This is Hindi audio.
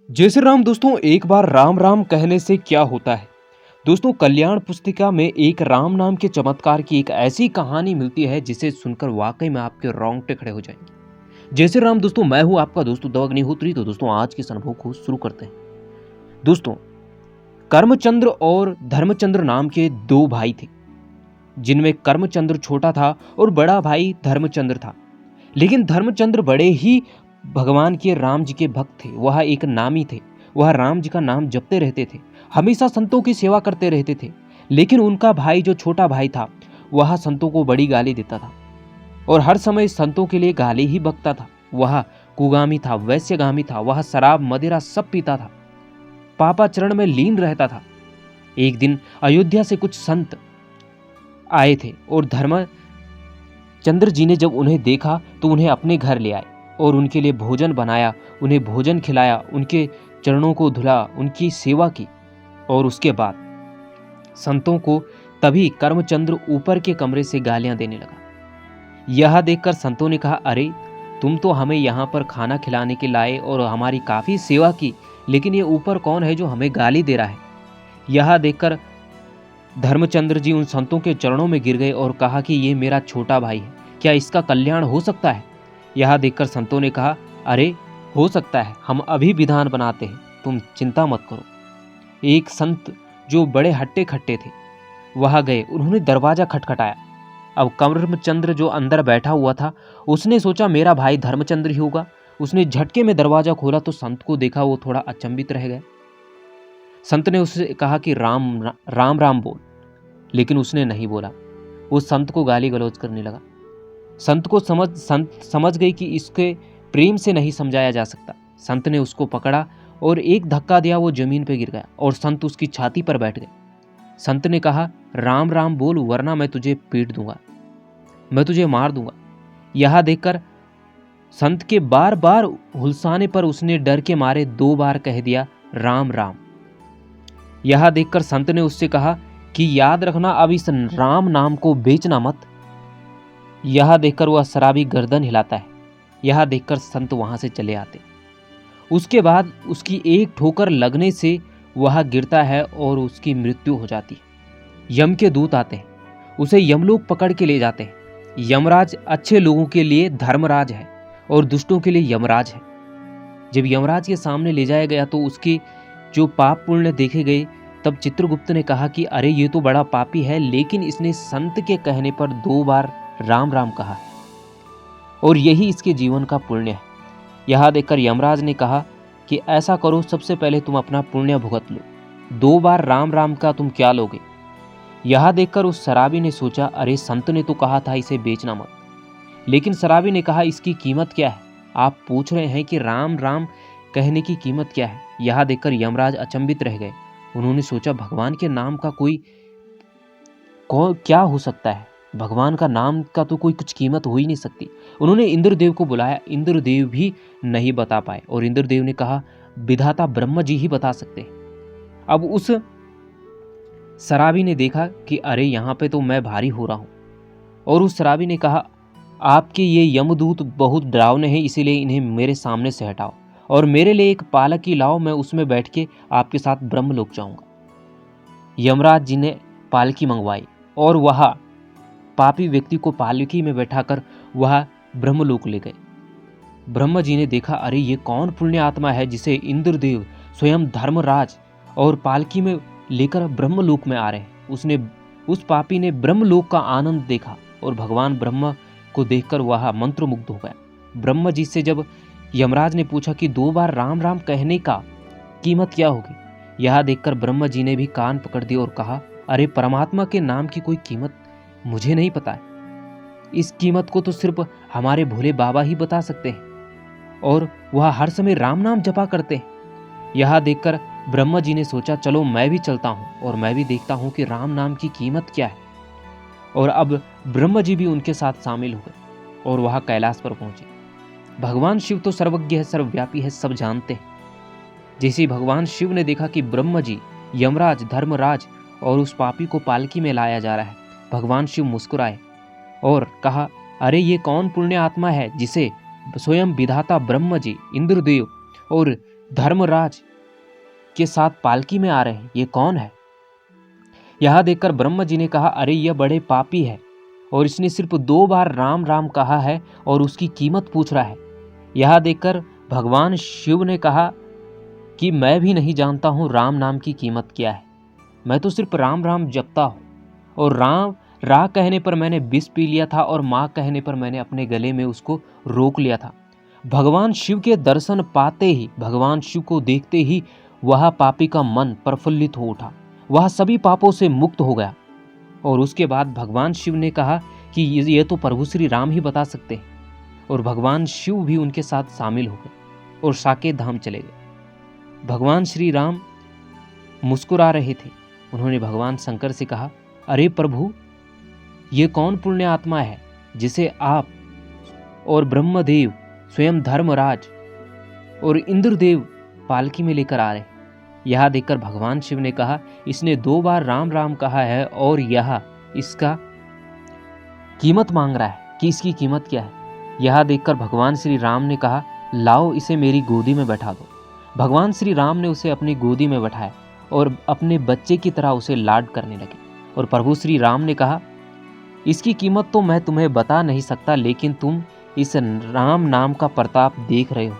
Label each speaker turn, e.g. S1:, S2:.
S1: जय श्री राम दोस्तों। एक बार राम राम कहने से क्या होता है। दोस्तों, कल्याण पुस्तिका में एक राम नाम के चमत्कार की एक ऐसी कहानी मिलती है जिसे सुनकर वाकई में आपके रोंगटे खड़े हो जाएंगे। जय श्री राम दोस्तों, मैं हूं आपका दोस्तों द अग्निहोत्री। तो दोस्तों, आज के इस अनुभव को शुरू करते हैं। दोस्तों, कर्मचंद्र और धर्मचंद्र नाम के दो भाई थे, जिनमें कर्मचंद्र छोटा था और बड़ा भाई धर्मचंद्र था। लेकिन धर्मचंद्र बड़े ही भगवान के राम जी के भक्त थे। वह एक नामी थे। वह राम जी का नाम जपते रहते थे, हमेशा संतों की सेवा करते रहते थे। लेकिन उनका भाई जो छोटा भाई था, वह संतों को बड़ी गाली देता था और हर समय संतों के लिए गाली ही बकता था। वह कुगामी था, वैश्यगामी था। वह शराब मदिरा सब पीता था, पापाचरण में लीन रहता था। एक दिन अयोध्या से कुछ संत आए थे और धर्मचंद्र जी ने जब उन्हें देखा तो उन्हें अपने घर ले आए और उनके लिए भोजन बनाया, उन्हें भोजन खिलाया, उनके चरणों को धुला, उनकी सेवा की। और उसके बाद संतों को तभी कर्मचंद्र ऊपर के कमरे से गालियां देने लगा। यह देखकर संतों ने कहा, अरे तुम तो हमें यहाँ पर खाना खिलाने के लाए और हमारी काफ़ी सेवा की, लेकिन ये ऊपर कौन है जो हमें गाली दे रहा है। यह देखकर धर्मचंद्र जी उन संतों के चरणों में गिर गए और कहा कि ये मेरा छोटा भाई है, क्या इसका कल्याण हो सकता है। यह देखकर संतों ने कहा, अरे हो सकता है, हम अभी विधान बनाते हैं, तुम चिंता मत करो। एक संत जो बड़े हट्टे खट्टे थे वहां गए, उन्होंने दरवाजा खटखटाया। अब कर्मचंद्र जो अंदर बैठा हुआ था, उसने सोचा मेरा भाई धर्मचंद्र ही होगा। उसने झटके में दरवाजा खोला तो संत को देखा, वो थोड़ा अचंभित रह गए। संत ने उससे कहा कि राम राम राम बोल, लेकिन उसने नहीं बोला। वो संत को गाली गलौज करने लगा। संत समझ गई कि इसके प्रेम से नहीं समझाया जा सकता। संत ने उसको पकड़ा और एक धक्का दिया, वो जमीन पर गिर गया और संत उसकी छाती पर बैठ गए। संत ने कहा, राम राम बोल, वरना मैं तुझे पीट दूंगा, मैं तुझे मार दूंगा। यह देखकर संत के बार बार हुलसाने पर उसने डर के मारे 2 बार कह दिया, राम राम। यह देखकर संत ने उससे कहा कि याद रखना, अब इस राम नाम को बेचना मत। यह देखकर वह शराबी गर्दन हिलाता है। यह देखकर संत वहां से चले आते। उसके बाद उसकी एक ठोकर लगने से वह गिरता है और उसकी मृत्यु हो जाती है। यम के दूत आते हैं, उसे यमलोक पकड़ के ले जाते हैं। यमराज अच्छे लोगों के लिए धर्मराज है और दुष्टों के लिए यमराज है। जब यमराज के सामने ले जाया गया तो उसके जो पाप पुण्य देखे गए, तब चित्रगुप्त ने कहा कि अरे ये तो बड़ा पापी है, लेकिन इसने संत के कहने पर 2 बार राम राम कहा और यही इसके जीवन का पुण्य है। यह देखकर यमराज ने कहा कि ऐसा करो, सबसे पहले तुम अपना पुण्य भुगत लो, 2 बार राम राम का तुम क्या लोगे। यह देखकर उस शराबी ने सोचा, अरे संत ने तो कहा था इसे बेचना मत, लेकिन शराबी ने कहा इसकी कीमत क्या है। आप पूछ रहे हैं कि राम राम कहने की कीमत क्या है। यह देखकर यमराज अचंभित रह गए। उन्होंने सोचा, भगवान के नाम का क्या हो सकता है, भगवान का नाम का तो कोई कुछ कीमत हो ही नहीं सकती। उन्होंने इंद्रदेव को बुलाया, इंद्रदेव भी नहीं बता पाए और इंद्रदेव ने कहा, विधाता ब्रह्म जी ही बता सकते हैं। अब उस शराबी ने देखा कि अरे यहाँ पे तो मैं भारी हो रहा हूँ, और उस शराबी ने कहा, आपके ये यमदूत बहुत डरावने हैं, इसीलिए इन्हें मेरे सामने से हटाओ और मेरे लिए एक पालकी लाओ, मैं उसमें बैठ के आपके साथ ब्रह्मलोक जाऊंगा। यमराज जी ने पालकी मंगवाई और वह पापी व्यक्ति को पालकी में बैठाकर वह ब्रह्मलोक ले गए। ब्रह्म जी ने देखा, अरे ये कौन पुण्य आत्मा है जिसे इंद्रदेव स्वयं धर्मराज और पालकी में लेकर ब्रह्मलोक में आ रहे हैं। उसने उस पापी ने ब्रह्मलोक का आनंद देखा और भगवान ब्रह्म को देखकर वह मंत्रमुग्ध हो गया। ब्रह्म जी से जब यमराज ने पूछा कि 2 बार राम राम कहने का कीमत क्या होगी, यह देखकर ब्रह्म जी ने भी कान पकड़ दिए और कहा, अरे परमात्मा के नाम की कोई कीमत मुझे नहीं पता है। इस कीमत को तो सिर्फ हमारे भोले बाबा ही बता सकते हैं और वह हर समय राम नाम जपा करते हैं। यह देखकर ब्रह्मा जी ने सोचा, चलो मैं भी चलता हूँ और मैं भी देखता हूँ कि राम नाम की कीमत क्या है। और अब ब्रह्मा जी भी उनके साथ शामिल हो गए और वह कैलाश पर पहुंचे। भगवान शिव तो सर्वज्ञ है, सर्वव्यापी है, सब जानते हैं। जैसे भगवान शिव ने देखा कि ब्रह्मा जी, यमराज, धर्मराज और उस पापी को पालकी में लाया जा रहा है, भगवान शिव मुस्कुराए और कहा, अरे ये कौन पुण्य आत्मा है जिसे स्वयं विधाता ब्रह्म जी, इंद्रदेव और धर्मराज के साथ पालकी में आ रहे हैं, ये कौन है? यह देखकर ब्रह्मा जी ने कहा, अरे यह बड़े पापी है और इसने सिर्फ 2 बार राम राम कहा है और उसकी कीमत पूछ रहा है। यह देखकर भगवान शिव ने कहा कि मैं भी नहीं जानता हूँ राम नाम की कीमत क्या है, मैं तो सिर्फ राम राम जपता हूँ। और राम रा कहने पर मैंने विष पी लिया था और माँ कहने पर मैंने अपने गले में उसको रोक लिया था। भगवान शिव के दर्शन पाते ही, भगवान शिव को देखते ही वह पापी का मन प्रफुल्लित हो उठा, वह सभी पापों से मुक्त हो गया। और उसके बाद भगवान शिव ने कहा कि ये तो प्रभु श्री राम ही बता सकते हैं। और भगवान शिव भी उनके साथ शामिल हो गए और साकेत धाम चले गए। भगवान श्री राम मुस्कुरा रहे थे। उन्होंने भगवान शंकर से कहा, अरे प्रभु, ये कौन पुण्य आत्मा है जिसे आप और ब्रह्मदेव, स्वयं धर्मराज और इंद्रदेव पालकी में लेकर आ रहे हैं? यह देखकर भगवान शिव ने कहा, इसने 2 बार राम राम कहा है और यह इसका कीमत मांग रहा है कि इसकी कीमत क्या है। यह देखकर भगवान श्री राम ने कहा, लाओ इसे मेरी गोदी में बैठा दो। भगवान श्री राम ने उसे अपनी गोदी में बैठाया और अपने बच्चे की तरह उसे लाड करने लगे। और प्रभु श्री राम ने कहा, इसकी कीमत तो मैं तुम्हें बता नहीं सकता, लेकिन तुम इस राम नाम का प्रताप देख रहे हो।